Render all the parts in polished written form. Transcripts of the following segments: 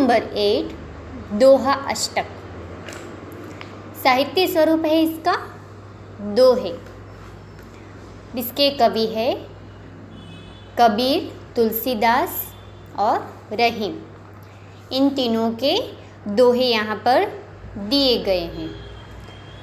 Number 8 दोहा अष्टक। साहित्य स्वरूप है इसका दोहे। इसके कवि है कबीर, तुलसीदास और रहीम। इन तीनों के दोहे यहाँ पर दिए गए हैं।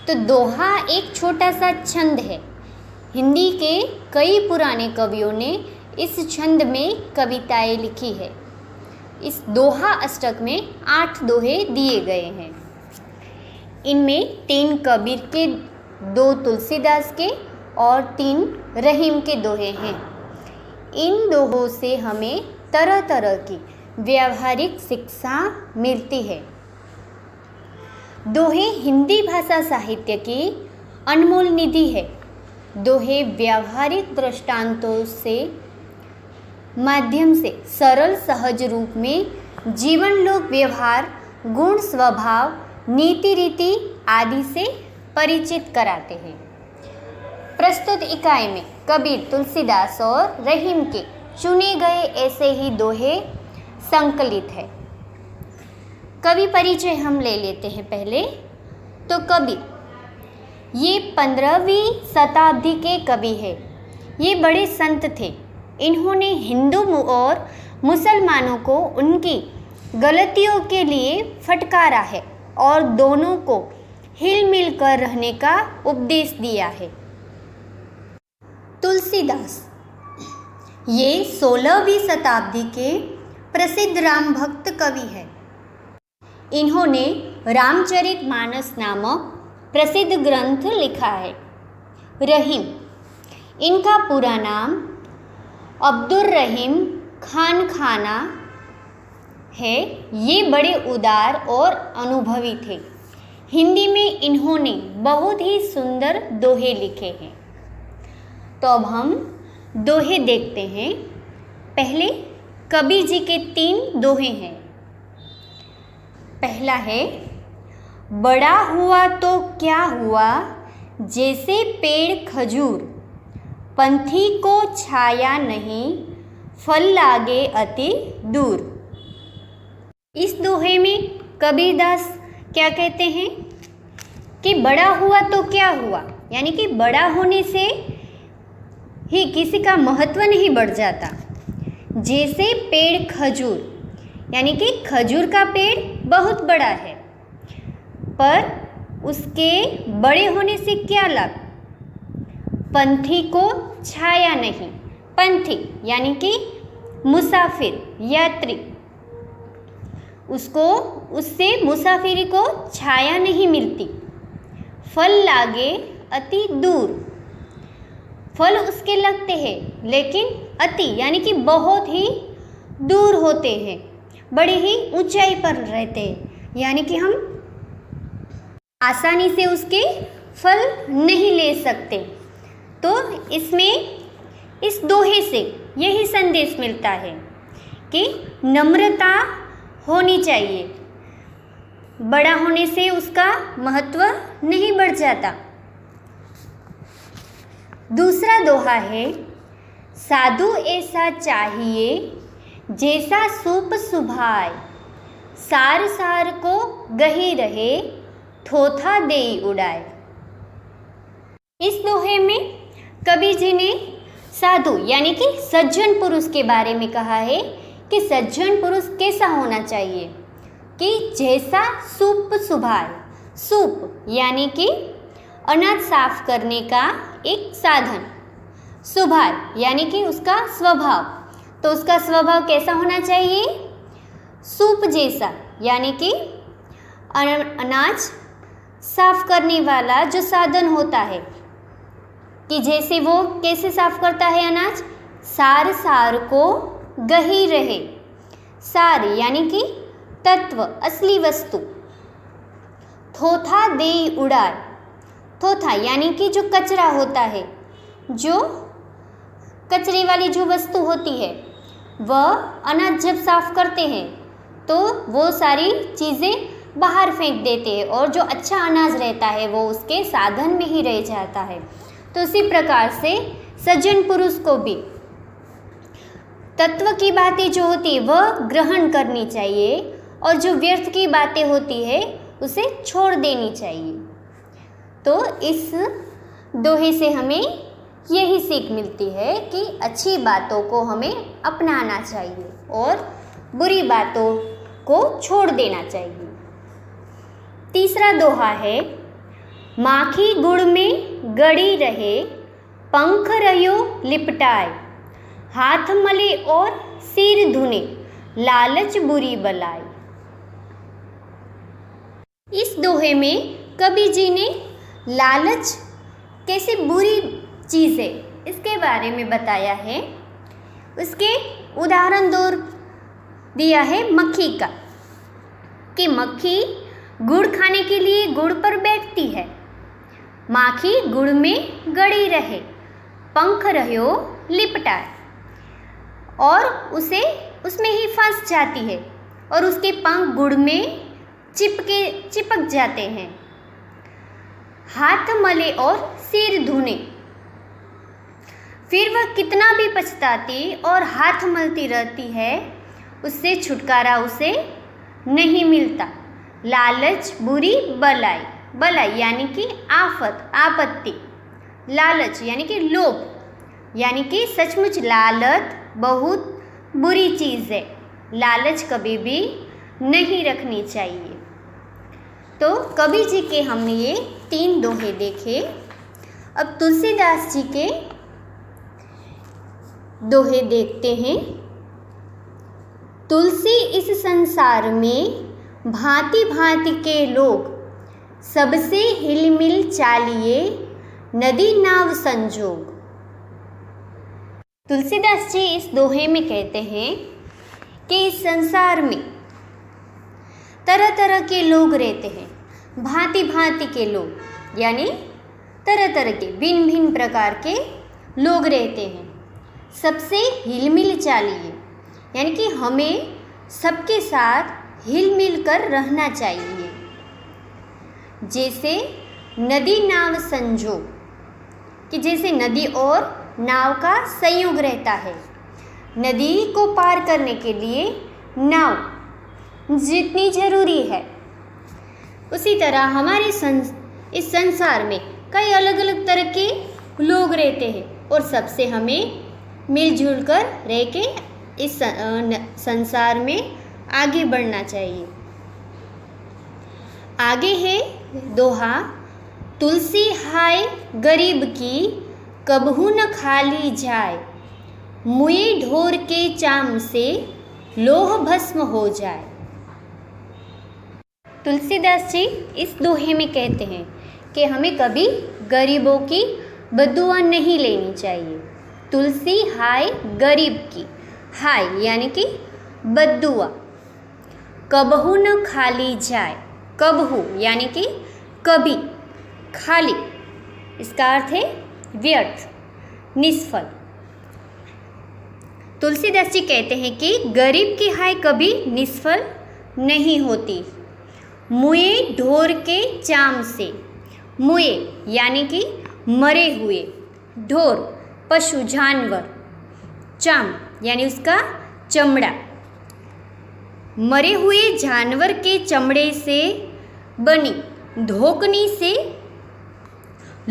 तो दोहा एक छोटा सा छंद है। हिंदी के कई पुराने कवियों ने इस छंद में कविताएं लिखी है। इस दोहा अष्टक में 8 दोहे दिए गए हैं। इनमें 3 कबीर के, 2 तुलसीदास के और 3 रहीम के दोहे हैं। इन दोहों से हमें तरह तरह की व्यावहारिक शिक्षा मिलती है। दोहे हिंदी भाषा साहित्य की अनमोल निधि है। दोहे व्यावहारिक दृष्टांतों से माध्यम से सरल सहज रूप में जीवन लोक व्यवहार, गुण स्वभाव, नीति रीति आदि से परिचित कराते हैं। प्रस्तुत इकाई में कबीर, तुलसीदास और रहीम के चुने गए ऐसे ही दोहे संकलित है। कवि परिचय हम ले लेते हैं पहले। तो कबीर ये 15वीं शताब्दी के कवि है। ये बड़े संत थे। इन्होंने हिंदू और मुसलमानों को उनकी गलतियों के लिए फटकारा है और दोनों को हिल मिल कर रहने का उपदेश दिया है। तुलसीदास ये 16वीं शताब्दी के प्रसिद्ध राम भक्त कवि है। इन्होंने रामचरितमानस नामक प्रसिद्ध ग्रंथ लिखा है। रहीम, इनका पूरा नाम अब्दुल रहीम खान खाना है। ये बड़े उदार और अनुभवी थे। हिंदी में इन्होंने बहुत ही सुंदर दोहे लिखे हैं। तो अब हम दोहे देखते हैं। पहले कबीर जी के 3 दोहे हैं। पहला है, बड़ा हुआ तो क्या हुआ, जैसे पेड़ खजूर, पंथी को छाया नहीं, फल लागे अति दूर। इस दोहे में कबीरदास क्या कहते हैं कि बड़ा हुआ तो क्या हुआ, यानी कि बड़ा होने से ही किसी का महत्व नहीं बढ़ जाता। जैसे पेड़ खजूर, यानी कि खजूर का पेड़ बहुत बड़ा है, पर उसके बड़े होने से क्या लाभ? पंथी को छाया नहीं। पंथी यानी कि मुसाफिर, यात्री, उससे मुसाफिरी को छाया नहीं मिलती। फल लागे अति दूर, फल उसके लगते हैं लेकिन अति यानी कि बहुत ही दूर होते हैं, बड़ी ही ऊंचाई पर रहते हैं, यानी कि हम आसानी से उसके फल नहीं ले सकते। तो इसमें इस दोहे से यही संदेश मिलता है कि नम्रता होनी चाहिए। बड़ा होने से उसका महत्व नहीं बढ़ जाता। दूसरा दोहा है, साधु ऐसा चाहिए जैसा सूप सुभाए, सार सार को गही रहे, थोथा देई उड़ाए। इस दोहे में कबीर जी ने साधु यानी कि सज्जन पुरुष के बारे में कहा है कि सज्जन पुरुष कैसा होना चाहिए कि जैसा सूप सुभाए। सूप यानी कि अनाज साफ करने का एक साधन, सुभाए यानी कि उसका स्वभाव। तो उसका स्वभाव कैसा होना चाहिए? सूप जैसा, यानी कि अनाज साफ करने वाला जो साधन होता है, कि जैसे वो कैसे साफ करता है अनाज? सार सार को गही रहे। सार यानी कि तत्व, असली वस्तु। थोथा दे उड़ाए। थोथा यानी कि जो कचरा होता है, जो कचरे वाली जो वस्तु होती है, वह अनाज जब साफ करते हैं तो वो सारी चीज़ें बाहर फेंक देते हैं और जो अच्छा अनाज रहता है वो उसके साधन में ही रह जाता है। तो उसी प्रकार से सज्जन पुरुष को भी तत्व की बातें जो होती है वह ग्रहण करनी चाहिए और जो व्यर्थ की बातें होती है उसे छोड़ देनी चाहिए। तो इस दोहे से हमें यही सीख मिलती है कि अच्छी बातों को हमें अपनाना चाहिए और बुरी बातों को छोड़ देना चाहिए। तीसरा दोहा है, माखी गुड़ में गड़ी रहे, पंख रहियो लिपटाए, हाथ मले और सिर धुने, लालच बुरी बलाई। इस दोहे में कवि जी ने लालच कैसे बुरी चीज़ है इसके बारे में बताया है। उसके उदाहरण दिया है मक्खी का, कि मक्खी गुड़ खाने के लिए गुड़ पर बैठती है, माखी गुड़ में गड़ी रहे, पंख रहो लिपटाए, और उसे उसमें ही फंस जाती है और उसके पंख गुड़ में चिपक जाते हैं। हाथ मले और सिर धुने, फिर वह कितना भी पछताती और हाथ मलती रहती है, उससे छुटकारा उसे नहीं मिलता। लालच बुरी बलाई, बलाई यानी कि आफत, आपत्ति, लालच यानी कि लोभ, यानी कि सचमुच लालच बहुत बुरी चीज़ है। लालच कभी भी नहीं रखनी चाहिए। तो कवि जी के हमने ये 3 दोहे देखे। अब तुलसीदास जी के दोहे देखते हैं। तुलसी इस संसार में भांति भांति के लोग, सबसे हिलमिल चालिए, नदी नाव संजोग। तुलसीदास जी इस दोहे में कहते हैं कि इस संसार में तरह तरह के लोग रहते हैं, भांति भांति के लोग, यानी तरह तरह के भिन्न भिन्न प्रकार के लोग रहते हैं। सबसे हिलमिल चालिए, यानी कि हमें सबके साथ हिल मिल कर रहना चाहिए। जैसे नदी नाव संजोग, कि जैसे नदी और नाव का संयोग रहता है। नदी को पार करने के लिए नाव जितनी ज़रूरी है, उसी तरह हमारे इस संसार में कई अलग अलग तरह के लोग रहते हैं और सबसे हमें मिलजुल कर रह के इस संसार में आगे बढ़ना चाहिए। आगे है दोहा, तुलसी हाय गरीब की, कबहू न खाली जाए, मुए ढोर के चाम से, लोह भस्म हो जाए। तुलसीदास जी इस दोहे में कहते हैं कि हमें कभी गरीबों की बद्दुआ नहीं लेनी चाहिए। तुलसी हाय गरीब की, हाय यानी कि बद्दुआ, कबहू न खाली जाए, कबहू यानी कि कभी, खाली इसका अर्थ है व्यर्थ, निष्फल। तुलसीदास जी कहते हैं कि गरीब की हाय कभी निष्फल नहीं होती। मुए ढोर के चाम से, मुए यानी कि मरे हुए, ढोर पशु जानवर, चाम यानी उसका चमड़ा, मरे हुए जानवर के चमड़े से बनी धोकनी से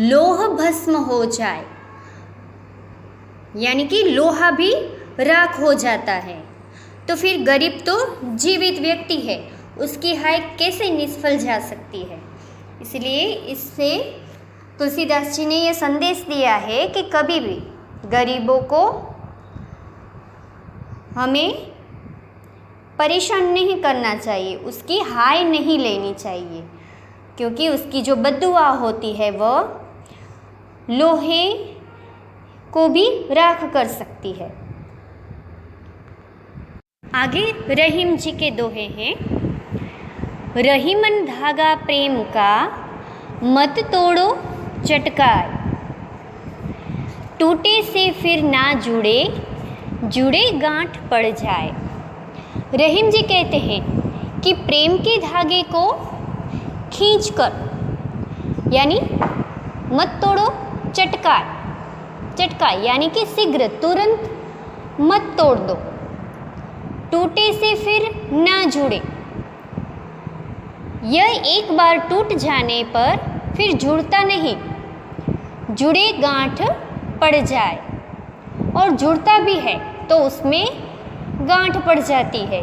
लोह भस्म हो जाए, यानी कि लोहा भी राख हो जाता है। तो फिर गरीब तो जीवित व्यक्ति है, उसकी हाय कैसे निष्फल जा सकती है। इसलिए इससे तुलसीदास जी ने यह संदेश दिया है कि कभी भी गरीबों को हमें परेशान नहीं करना चाहिए, उसकी हाय नहीं लेनी चाहिए, क्योंकि उसकी जो बद्दुआ होती है वह लोहे को भी राख कर सकती है। आगे रहीम जी के दोहे हैं। रहीमन धागा प्रेम का, मत तोड़ो चटकाए, टूटे से फिर ना जुड़े, जुड़े गांठ पड़ जाए। रहीम जी कहते हैं कि प्रेम के धागे को खींचकर, यानी मत तोड़ो चटकाए, चटकाए यानी कि शीघ्र तुरंत मत तोड़ दो, टूटे से फिर ना जुड़े, यह एक बार टूट जाने पर फिर जुड़ता नहीं, जुड़े गांठ पड़ जाए, और जुड़ता भी है तो उसमें गांठ पड़ जाती है।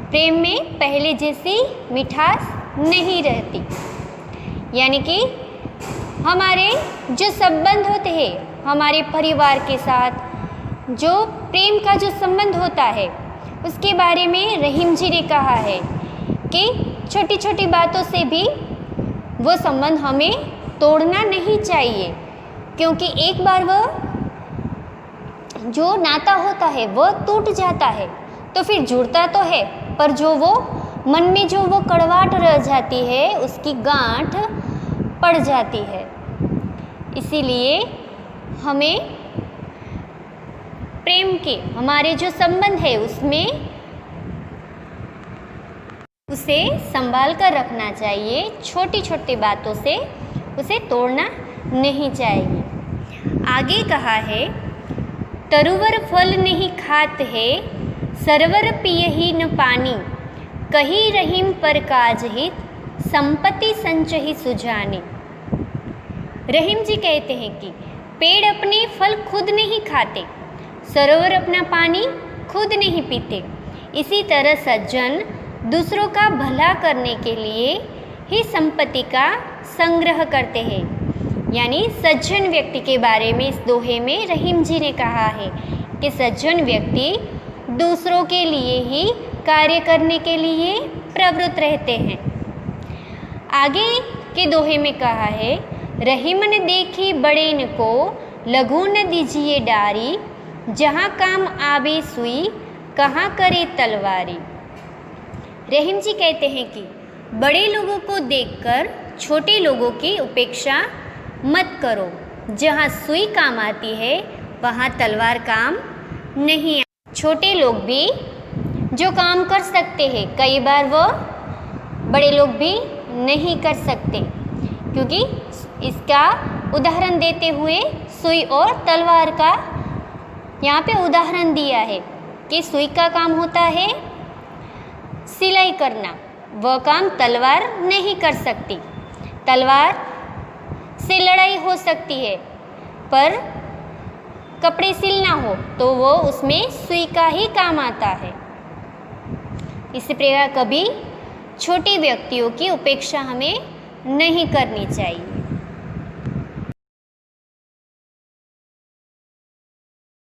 प्रेम में पहले जैसी मिठास नहीं रहती। यानी कि हमारे जो संबंध होते हैं हमारे परिवार के साथ, जो प्रेम का जो संबंध होता है उसके बारे में रहीम जी ने कहा है कि छोटी छोटी बातों से भी वो संबंध हमें तोड़ना नहीं चाहिए, क्योंकि एक बार वह जो नाता होता है वह टूट जाता है तो फिर जुड़ता तो है, पर जो वो मन में जो वो कड़वाहट रह जाती है उसकी गांठ पड़ जाती है। इसीलिए हमें प्रेम के हमारे जो संबंध है उसमें उसे संभाल कर रखना चाहिए, छोटी छोटी बातों से उसे तोड़ना नहीं चाहिए। आगे कहा है, तरुवर फल नहीं खात है, सरवर पियहि न पानी, कही रहीम पर काज हित, संपत्ति संचहि सुजानी। रहीम जी कहते हैं कि पेड़ अपने फल खुद नहीं खाते, सरोवर अपना पानी खुद नहीं पीते, इसी तरह सज्जन दूसरों का भला करने के लिए ही संपत्ति का संग्रह करते हैं। यानी सज्जन व्यक्ति के बारे में इस दोहे में रहीम जी ने कहा है कि सज्जन व्यक्ति दूसरों के लिए ही कार्य करने के लिए प्रवृत्त रहते हैं। आगे के दोहे में कहा है, रहीम ने देखी बड़ेन को, लघु न दीजिए डारी, जहाँ काम आवे सुई, कहाँ करे तलवारी। रहीम जी कहते हैं कि बड़े लोगों को देखकर छोटे लोगों की उपेक्षा मत करो, जहाँ सुई काम आती है वहाँ तलवार काम नहीं आती। छोटे लोग भी जो काम कर सकते हैं कई बार वो बड़े लोग भी नहीं कर सकते, क्योंकि इसका उदाहरण देते हुए सुई और तलवार का यहाँ पे उदाहरण दिया है कि सुई का काम होता है सिलाई करना, वह काम तलवार नहीं कर सकती। तलवार से लड़ाई हो सकती है, पर कपड़े सिलना हो तो वो उसमें सुई का ही काम आता है। इसी प्रकार कभी छोटे व्यक्तियों की उपेक्षा हमें नहीं करनी चाहिए।